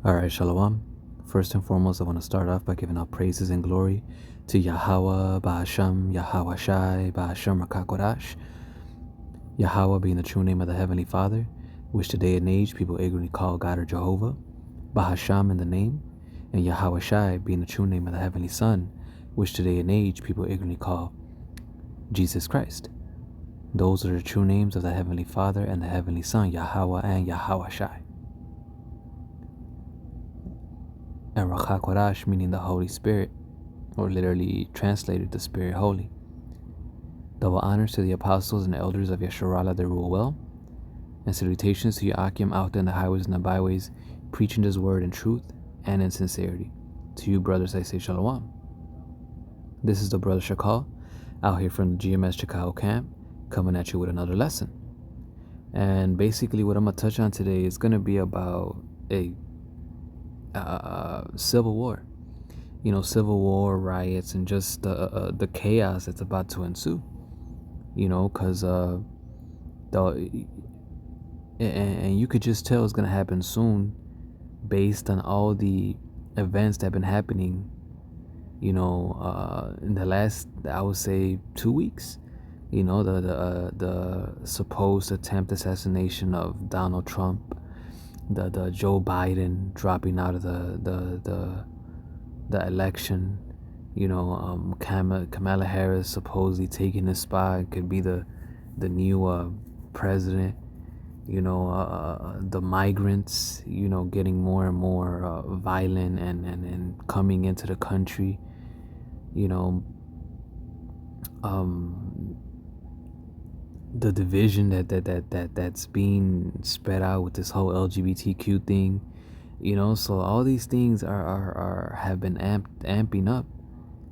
Alright, Shalom. First and foremost, I want to start off by giving all praises and glory to Yahweh, Ba'asham, Yahweh Shai, Ba'asham Rakakodash. Yahweh being the true name of the Heavenly Father, which today and age people ignorantly call God or Jehovah. Bahasham in the name, and Yahweh Shai being the true name of the Heavenly Son, which today and age people ignorantly call Jesus Christ. Those are the true names of the Heavenly Father and the Heavenly Son, Yahweh and Yahweh Shai. And Rakakodash meaning the Holy Spirit, or literally translated the Spirit Holy. Double honors to the apostles and elders of Yasharallah that rule well, and salutations to Yakim out there in the highways and the byways, preaching His word in truth and in sincerity. To you, brothers, I say Shalom. This is the brother Shakal, out here from the GMS Chicago camp, coming at you with another lesson. And basically, what I'm gonna touch on today is gonna be about a civil war. You know, civil war, riots, and just the chaos that's about to ensue. You know, because and you could just tell it's gonna happen soon, based on all the events that have been happening. You know, in the last, I would say, 2 weeks. You know, the supposed attempt assassination of Donald Trump, the Joe Biden dropping out of the election. You know, Kamala Harris supposedly taking his spot, could be the new president. You know, the migrants, you know, getting more and more violent and coming into the country. You know, the division that's being spread out with this whole LGBTQ thing. You know, so all these things are have been amping up,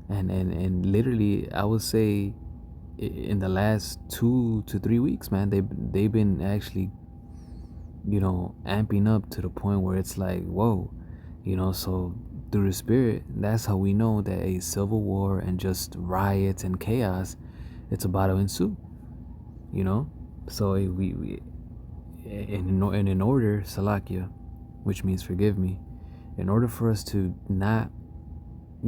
and literally, I would say, in the last 2 to 3 weeks, man, they've been actually, you know, amping up to the point where it's like, whoa, you know. So through the Spirit, that's how we know that a civil war and just riots and chaos, it's about to ensue, you know. So we in order, Salakia, which means forgive me, in order for us to not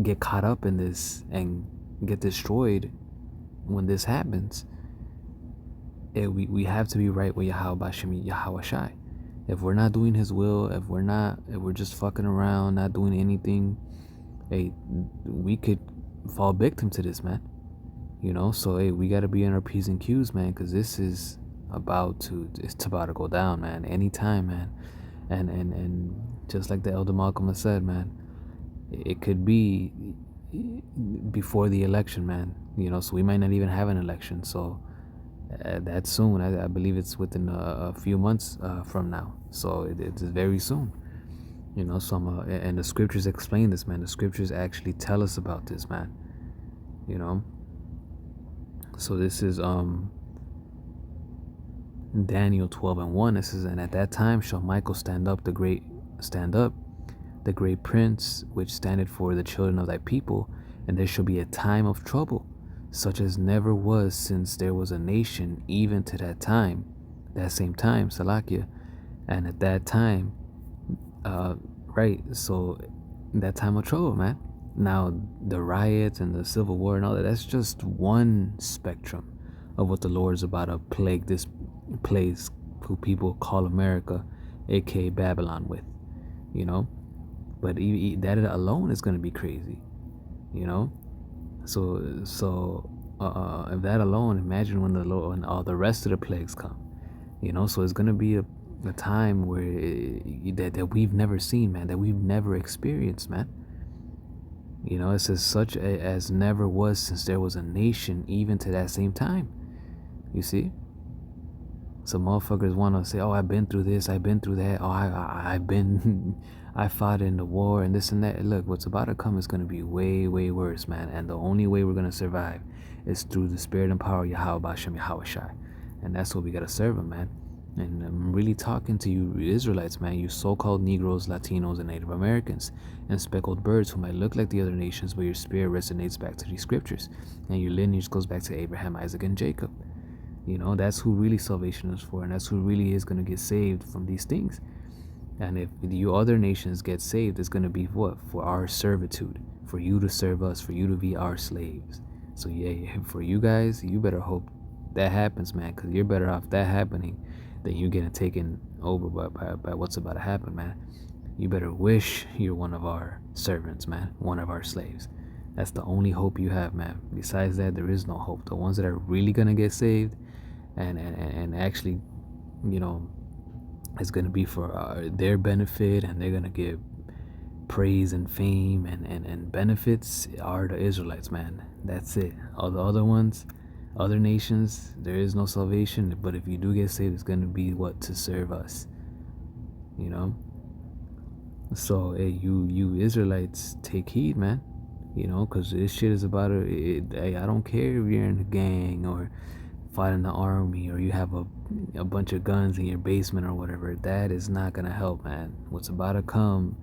get caught up in this and get destroyed when this happens, we have to be right with Yahweh Bashemi, Yahweh Shai. If we're not doing His will, if we're just fucking around, not doing anything, hey, we could fall victim to this, man. You know, so hey, we gotta be in our P's and Q's, man, because this is it's about to go down, man, anytime, man. And just like the Elder Malcolm has said, man, it could be before the election, man. You know, so we might not even have an election. So that's soon. I believe it's within a few months from now. So it's very soon. You know, so and the scriptures explain this, man. The scriptures actually tell us about this, man. You know. So this is Daniel 12:1. It says, and at that time shall Michael stand up, the great prince, which standeth for the children of thy people, and there shall be a time of trouble, such as never was since there was a nation, even to that time, that same time, Salakia. And at that time, right, so that time of trouble, man. Now, the riots and the civil war and all that, that's just one spectrum of what the Lord is about to plague this place who people call America, aka Babylon, with, you know. But that alone is going to be crazy, you know. So if that alone, imagine when all the rest of the plagues come, you know. So it's going to be a time where that we've never seen, man, that we've never experienced, man. You know, it says such as never was since there was a nation, even to that same time. You see? So motherfuckers want to say, oh, I've been through this, I've been through that, oh, I've been, I fought in the war and this and that. Look, what's about to come is going to be way, way worse, man. And the only way we're going to survive is through the spirit and power of Yahweh Bashem, Yahweh Shai. And that's what we got to serve Him, man. And I'm really talking to you Israelites, man, you so-called Negroes, Latinos, and Native Americans, and speckled birds who might look like the other nations, but your spirit resonates back to these scriptures, and your lineage goes back to Abraham, Isaac, and Jacob. You know, that's who really salvation is for, and that's who really is going to get saved from these things. And if you other nations get saved, it's gonna be what? For our servitude, for you to serve us, for you to be our slaves. So yeah, for you guys, you better hope that happens, man, because you're better off that happening than you getting taken over by what's about to happen, man. You better wish you're one of our servants, man, one of our slaves. That's the only hope you have, man. Besides that, there is no hope. The ones that are really gonna get saved and actually, you know, it's gonna be for their benefit, and they're gonna give praise and fame and benefits are the Israelites, man. That's it. All the other ones, other nations, there is no salvation. But if you do get saved, it's gonna be what? To serve us, you know. So hey, you Israelites, take heed, man. You know, because this shit is about hey, I don't care if you're in a gang or fighting the army, or you have a bunch of guns in your basement or whatever. That is not gonna help, man. What's about to come,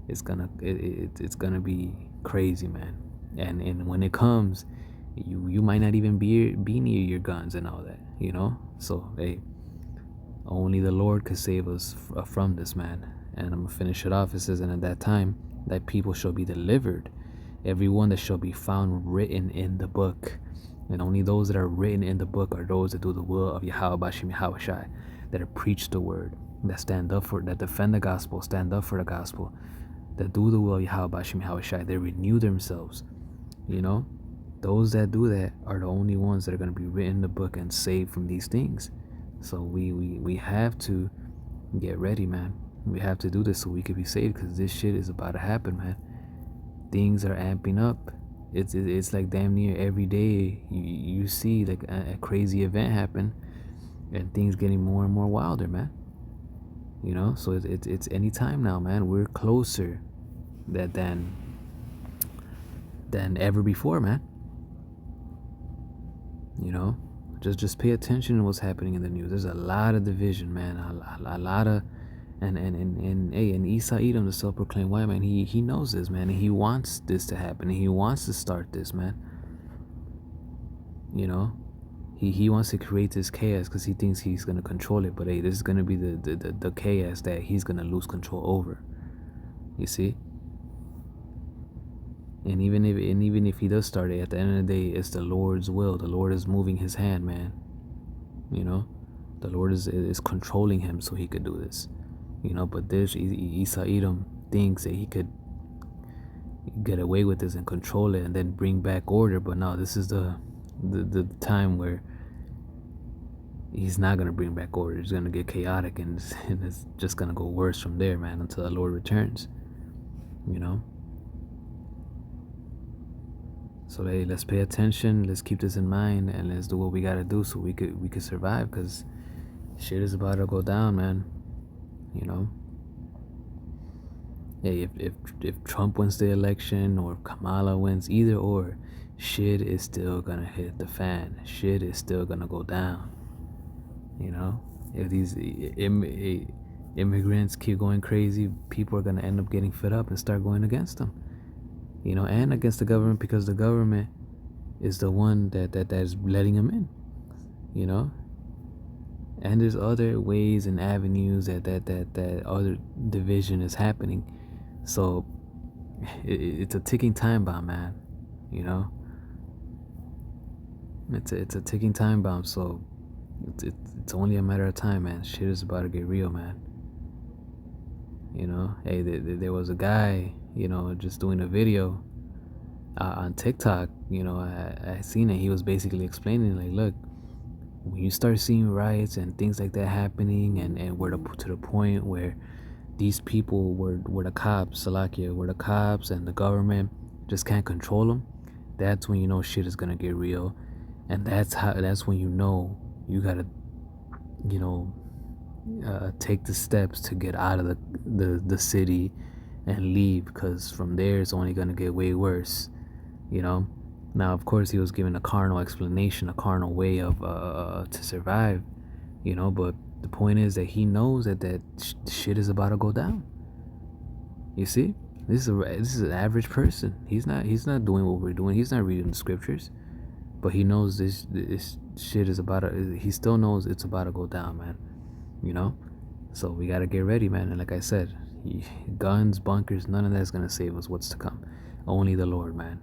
it's gonna be crazy, man. And when it comes, you might not even be near your guns and all that, you know. So hey, only the Lord could save us from this, man. And I'm gonna finish it off. It says, and at that time, that people shall be delivered, every one that shall be found written in the book. And only those that are written in the book are those that do the will of Yahweh Bashim Yahweh Shai, that preach the word, that stand up for, that defend the gospel, stand up for the gospel, that do the will of Yahweh Bashim Yahweh Shai. They renew themselves. You know, those that do that are the only ones that are going to be written in the book and saved from these things. So we have to get ready, man. We have to do this so we could be saved, because this shit is about to happen, man. Things are amping up. It's like damn near every day you see like a crazy event happen, and things getting more and more wilder, man. You know, so it's any time now, man. We're closer than ever before, man. You know, just pay attention to what's happening in the news. There's a lot of division, man. A lot of and hey, and Esau Edom, the self-proclaimed white man, he knows this, man, and he wants this to happen, and he wants to start this, man. You know, he wants to create this chaos because he thinks he's gonna control it. But hey, this is gonna be the chaos that he's gonna lose control over. You see. And even if he does start it, at the end of the day, it's the Lord's will. The Lord is moving his hand, man. You know, the Lord is controlling him so he could do this. You know, but this Esau Edom thinks that he could get away with this and control it and then bring back order. But no, this is the time where he's not gonna bring back order. It's gonna get chaotic, and it's just gonna go worse from there, man, until the Lord returns. You know. So hey, let's pay attention. Let's keep this in mind, and let's do what we gotta do so we could survive. Cause shit is about to go down, man. You know. Hey, if Trump wins the election or Kamala wins, either or, shit is still gonna hit the fan. Shit is still gonna go down. You know. If these immigrants keep going crazy, people are gonna end up getting fed up and start going against them. You know, and against the government, because the government is the one that is letting them in. You know. And there's other ways and avenues that other division is happening. So it's a ticking time bomb, man. You know, it's a ticking time bomb. So it's only a matter of time, man. Shit is about to get real, man. You know, hey, there was a guy, you know, just doing a video on TikTok. You know, I seen it. He was basically explaining, like, look, when you start seeing riots and things like that happening, and we're to the point where these people were the cops, Salakia, were the cops, and the government just can't control them, that's when you know shit is gonna get real. And that's when you know you gotta, you know, take the steps to get out of the city and leave, because from there it's only gonna get way worse. You know. Now, of course, he was given a carnal explanation, a carnal way of to survive, you know. But the point is that he knows that shit is about to go down. You see, this is an average person. He's not doing what we're doing. He's not reading the scriptures, but he knows this shit is about to. He still knows it's about to go down, man. You know. So we gotta get ready, man. And like I said, guns, bunkers, none of that's gonna save us what's to come. Only the Lord, man.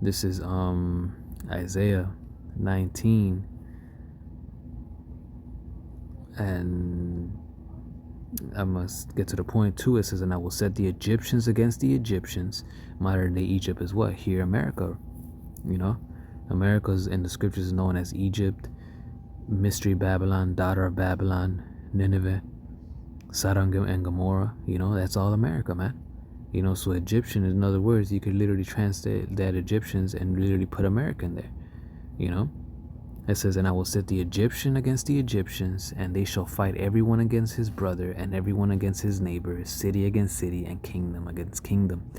This is Isaiah 19, and I must get to the point too. It says, and I will set the Egyptians against the Egyptians. Modern day Egypt is what? Here, America. You know, America's in the scriptures is known as Egypt, Mystery Babylon, daughter of Babylon, Nineveh, Sodom and Gomorrah. You know, that's all America, man. You know, so Egyptian, in other words, you could literally translate that Egyptians and literally put America in there. You know, it says, and I will set the Egyptian against the Egyptians, and they shall fight everyone against his brother, and everyone against his neighbor, city against city, and kingdom against kingdom.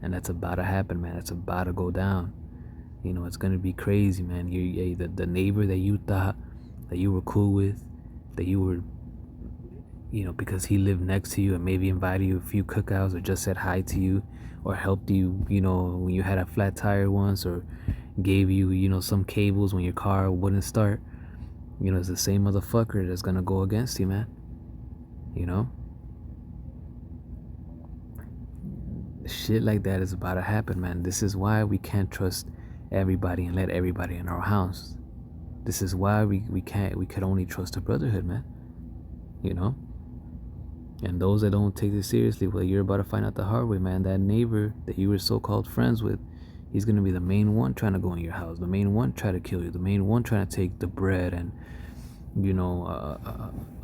And that's about to happen, man. It's about to go down. You know, it's gonna be crazy, man. The neighbor that you thought that you were cool with, that you were, you know, because he lived next to you and maybe invited you a few cookouts or just said hi to you or helped you, you know, when you had a flat tire once, or gave you, you know, some cables when your car wouldn't start. You know, it's the same motherfucker that's gonna go against you, man. You know, shit like that is about to happen, man. This is why we can't trust everybody and let everybody in our house. This is why we could only trust the brotherhood, man. You know, and those that don't take this seriously, well, you're about to find out the hard way, man. That neighbor that you were so-called friends with, he's gonna be the main one trying to go in your house, the main one trying to kill you, the main one trying to take the bread and, you know,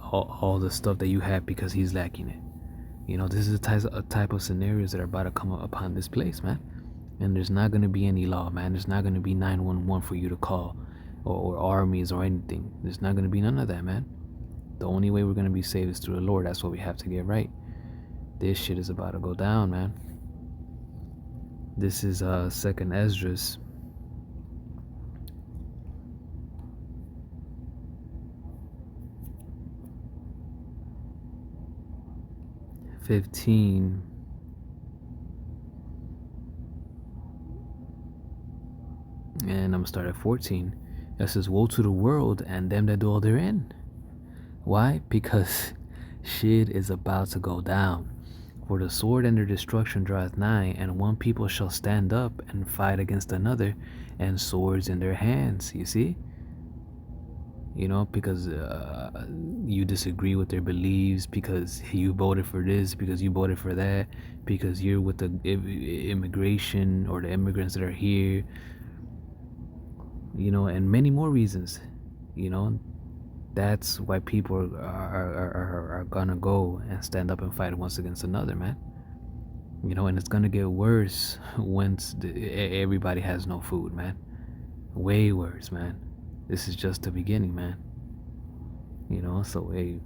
all the stuff that you have because he's lacking it. You know, this is a type of scenarios that are about to come upon this place, man. And there's not gonna be any law, man. There's not gonna be 911 for you to call, or armies or anything. There's not gonna be none of that, man. The only way we're gonna be saved is through the Lord. That's what we have to get right. This shit is about to go down, man. This is Second Esdras. (15) and I'm gonna start at 14. It says, woe to the world and them that dwell therein. Why? Because shit is about to go down. For the sword and their destruction draweth nigh, and one people shall stand up and fight against another, and swords in their hands. You see? You know, because you disagree with their beliefs, because you voted for this, because you voted for that, because you're with the immigration or the immigrants that are here, you know, and many more reasons. You know, that's why people are gonna go and stand up and fight once against another, man. You know, and it's gonna get worse once everybody has no food, man. Way worse, man. This is just the beginning, man. You know, so hey,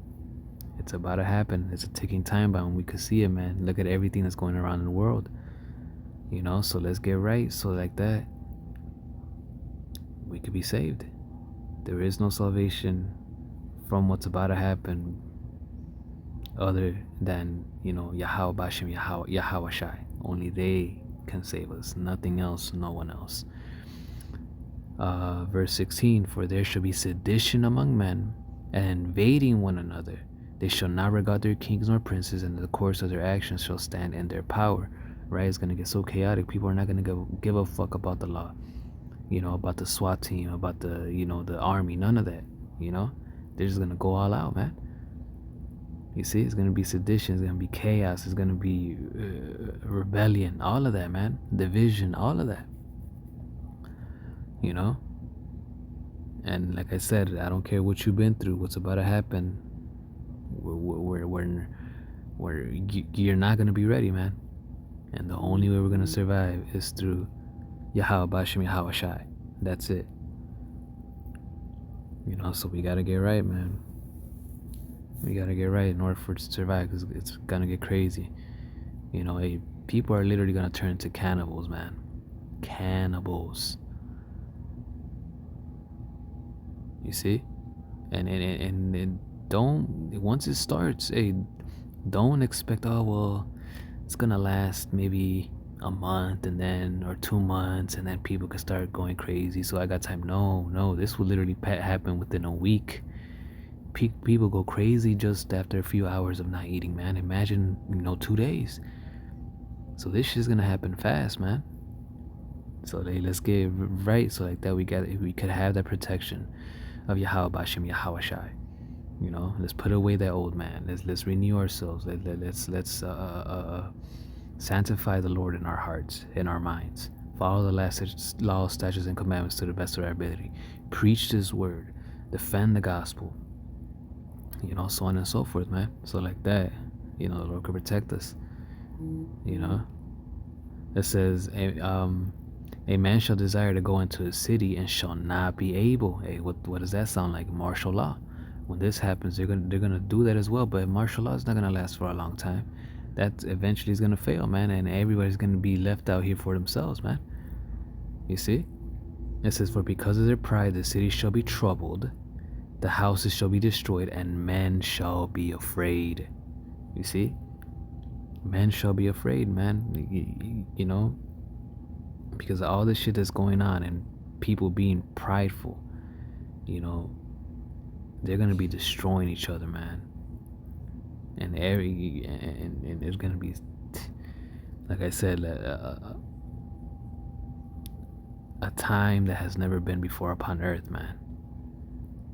it's about to happen. It's a ticking time bomb. We could see it, man. Look at everything that's going around in the world. You know, so let's get right. So like that, we could be saved. There is no salvation from what's about to happen other than, you know, Yahweh Bashem, Yahweh Shai. Only they can save us. Nothing else, no one else. Verse 16, for there shall be sedition among men, and invading one another. They shall not regard their kings nor princes, and the course of their actions shall stand in their power. Right? It's gonna get so chaotic. People are not gonna give a fuck about the law, you know, about the SWAT team, about the, you know, the army. None of that. You know, they're just gonna go all out, man. You see, it's gonna be sedition, it's gonna be chaos, it's gonna be rebellion, all of that, man. Division, all of that. You know, and like I said, I don't care what you've been through, what's about to happen. You're not gonna be ready, man. And the only way we're gonna survive is through Yahweh Bashem, Yahweh Shai. That's it. You know, so we gotta get right, man. We gotta get right in order for it to survive, because it's gonna get crazy. You know, hey, people are literally gonna turn to cannibals, man. Cannibals. You see? And don't, once it starts, hey, don't expect, oh well, it's gonna last maybe a month and then or 2 months, and then people could start going crazy. So I got time. No, this will literally happen within a week. People go crazy just after a few hours of not eating, man. Imagine, 2 days. So this shit's gonna happen fast, man. So let's get right, so like that we could have that protection of Yahweh Bashem Yahweh Shai. Let's put away that old man. Let's renew ourselves. Let's sanctify the Lord in our hearts, in our minds. Follow the last law, statutes, and commandments to the best of our ability. Preach this word. Defend the gospel. So on and so forth, man. So like that, the Lord could protect us. It says, a man shall desire to go into a city and shall not be able. Hey, what does that sound like? Martial law. When this happens, they're gonna do that as well. But martial law is not gonna last for a long time. That eventually is gonna fail, man, and everybody's gonna be left out here for themselves, man. You see? It says, for because of their pride, the city shall be troubled, the houses shall be destroyed, and men shall be afraid. You see? Men shall be afraid, man. Because of all this shit that's going on and people being prideful, they're gonna be destroying each other, man. And it's gonna be, like I said, a time that has never been before upon earth, man.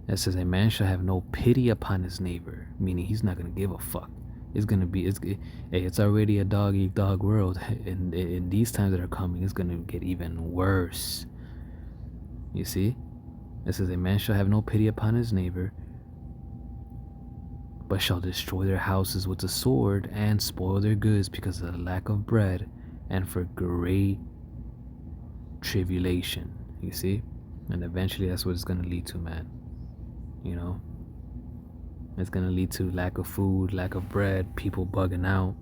It says, a man shall have no pity upon his neighbor, meaning he's not gonna give a fuck. It's already a dog eat dog world, and in these times that are coming, it's gonna get even worse. You see? It says, a man shall have no pity upon his neighbor, but shall destroy their houses with the sword and spoil their goods because of the lack of bread and for great tribulation. You see? And eventually that's what it's gonna lead to, man. It's gonna lead to lack of food, lack of bread, people bugging out,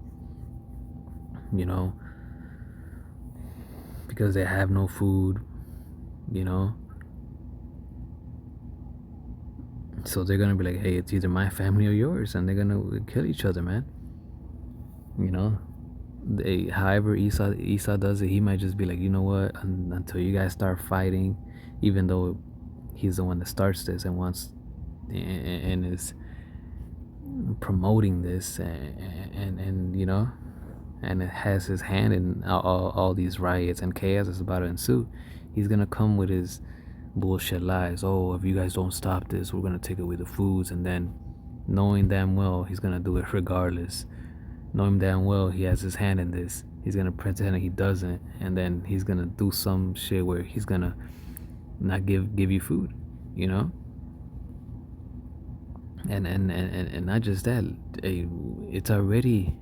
because they have no food, So they're gonna be like, hey, it's either my family or yours, and they're gonna kill each other, man. However Esau does it, he might just be like, you know what, until you guys start fighting, even though he's the one that starts this and wants and is promoting this, and and it has his hand in all these riots and chaos that's about to ensue. He's gonna come with his bullshit lies. Oh, if you guys don't stop this, we're gonna take away the foods. And then, knowing damn well he's gonna do it regardless, knowing damn well he has his hand in this, he's gonna pretend that he doesn't, and then he's gonna do some shit where he's gonna not give you food, and not just that, it's already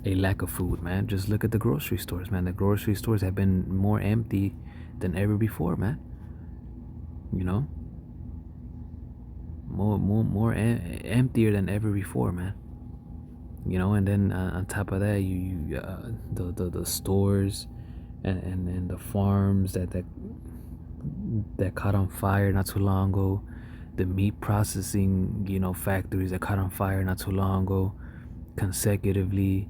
a lack of food, man. Just look at the grocery stores, man. The grocery stores have been more empty than ever before, man. More emptier than ever before, man. And then on top of that, the stores and the farms that caught on fire not too long ago, the meat processing factories that caught on fire not too long ago, consecutively,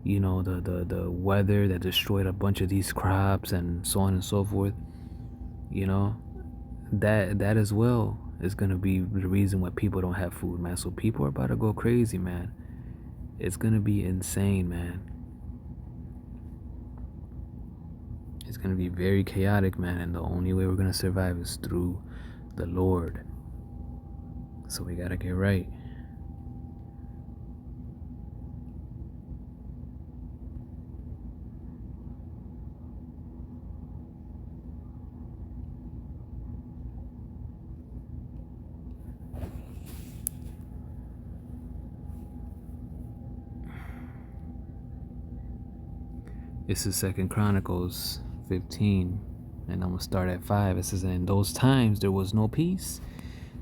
the weather that destroyed a bunch of these crops and so on and so forth, that as well is gonna be the reason why people don't have food, man. So people are about to go crazy, man. It's gonna be insane, man. It's gonna be very chaotic, man, and the only way we're gonna survive is through the Lord. So we gotta get right. This is 2 Chronicles 15, and I'm gonna start at 5. It says, in those times there was no peace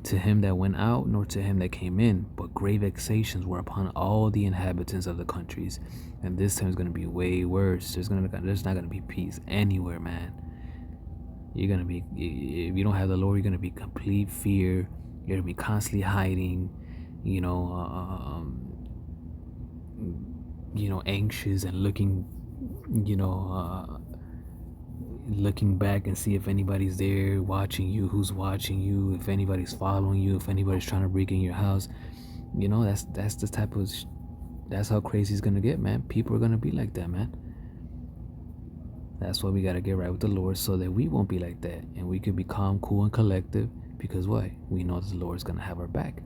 to him that went out, nor to him that came in, but great vexations were upon all the inhabitants of the countries. And this time is gonna be way worse. There's not gonna be peace anywhere, man. You're gonna be, if you don't have the Lord, you're gonna be complete fear. You're gonna be constantly hiding, anxious and looking, looking back and see if anybody's there watching you, who's watching you, if anybody's following you, if anybody's trying to break in your house. That's the type of that's how crazy it's gonna get, man. People are gonna be like that, man. That's why we gotta get right with the Lord so that we won't be like that, and we could be calm, cool, and collective. Because why? We know that the Lord's gonna have our back,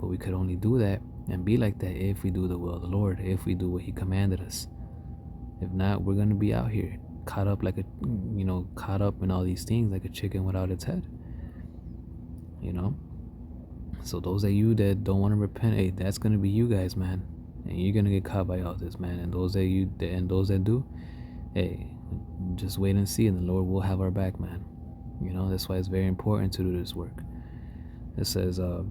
but we could only do that and be like that if we do the will of the Lord, if we do what He commanded us. If not, we're gonna be out here caught up caught up in all these things like a chicken without its head. So those of you that don't want to repent, hey, that's gonna be you guys, man, and you're gonna get caught by all this, man. And those that do, hey, just wait and see, and the Lord will have our back, man. That's why it's very important to do this work. It says, and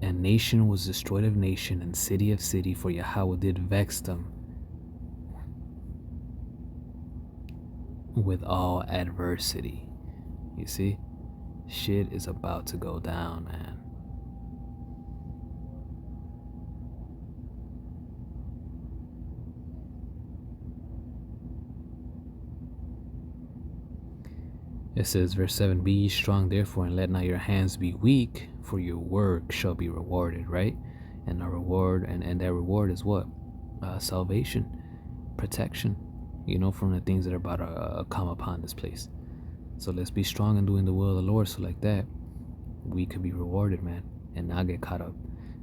nation was destroyed of nation, and city of city, for Yahweh did vex them with all adversity. You see, shit is about to go down, man. It says, verse 7, be ye strong therefore, and let not your hands be weak, for your work shall be rewarded, right? And a reward, and that reward is what? Salvation, protection, from the things that are about to come upon this place. So let's be strong in doing the will of the Lord, so like that, we could be rewarded, man, and not get caught up.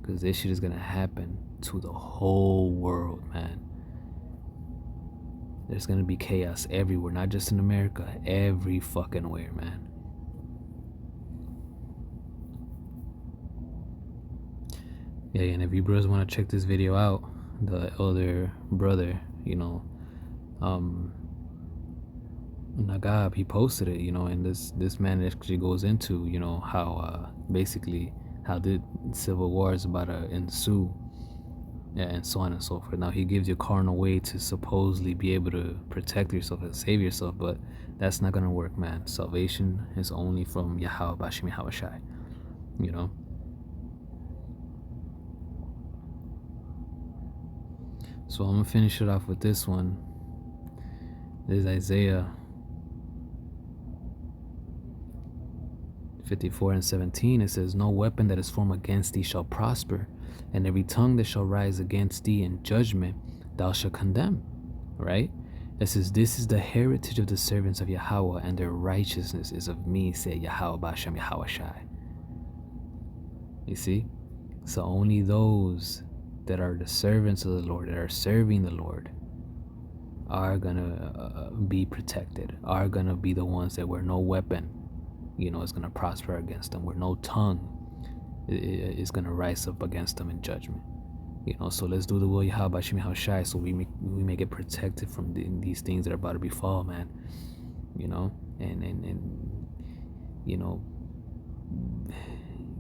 Because this shit is going to happen to the whole world, man. There's going to be chaos everywhere, not just in America, every fucking where, man. Yeah, and if you brothers want to check this video out, the elder brother, Nagab, he posted it, and this man actually goes into, how basically how the civil war is about to ensue, and so on and so forth. Now he gives you a carnal way to supposedly be able to protect yourself and save yourself, but that's not gonna work, man. Salvation is only from Yahweh Bashim Yahweh Shai, So I'm gonna finish it off with this one. This is Isaiah 54:17. It says, no weapon that is formed against thee shall prosper, and every tongue that shall rise against thee in judgment thou shalt condemn. Right? It says, this is the heritage of the servants of Yahweh, and their righteousness is of me, said Yahweh Bashem Yahweh Shai. You see? So only those that are the servants of the Lord, that are serving the Lord, are gonna be protected, are gonna be the ones that where no weapon is gonna prosper against them, where no tongue is gonna rise up against them in judgment. So let's do the will of Yahweh Bashim Yahweh Shai, so we may get protected from these things that are about to befall, man. And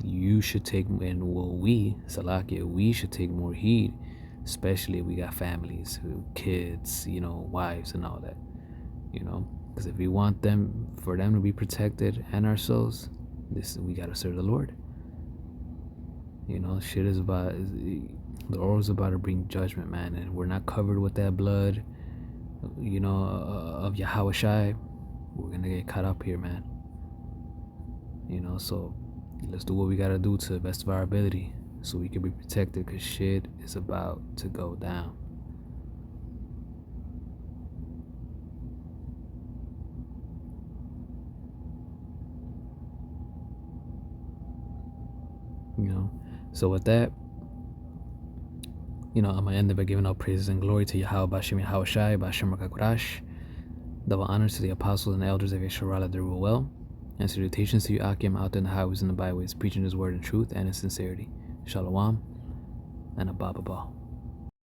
you should take, and we should take more heed, especially if we got families, kids, wives and all that, because if we want for them to be protected and ourselves, we gotta serve the Lord. Shit is about, the oil is about to bring judgment, man, and we're not covered with that blood, of Yahweh Shai. We're gonna get caught up here, man. So let's do what we gotta do to the best of our ability, so we can be protected, because shit is about to go down. So with that, I'm gonna end it by giving all praises and glory to Yahweh Bashim Yahweh Shai Bashim Rakakurash. Double honors to the apostles and elders of Yeshua that rule well, and salutations to you Akim out in the highways and the byways, preaching his word in truth and in sincerity. Shalom and Abba Baba.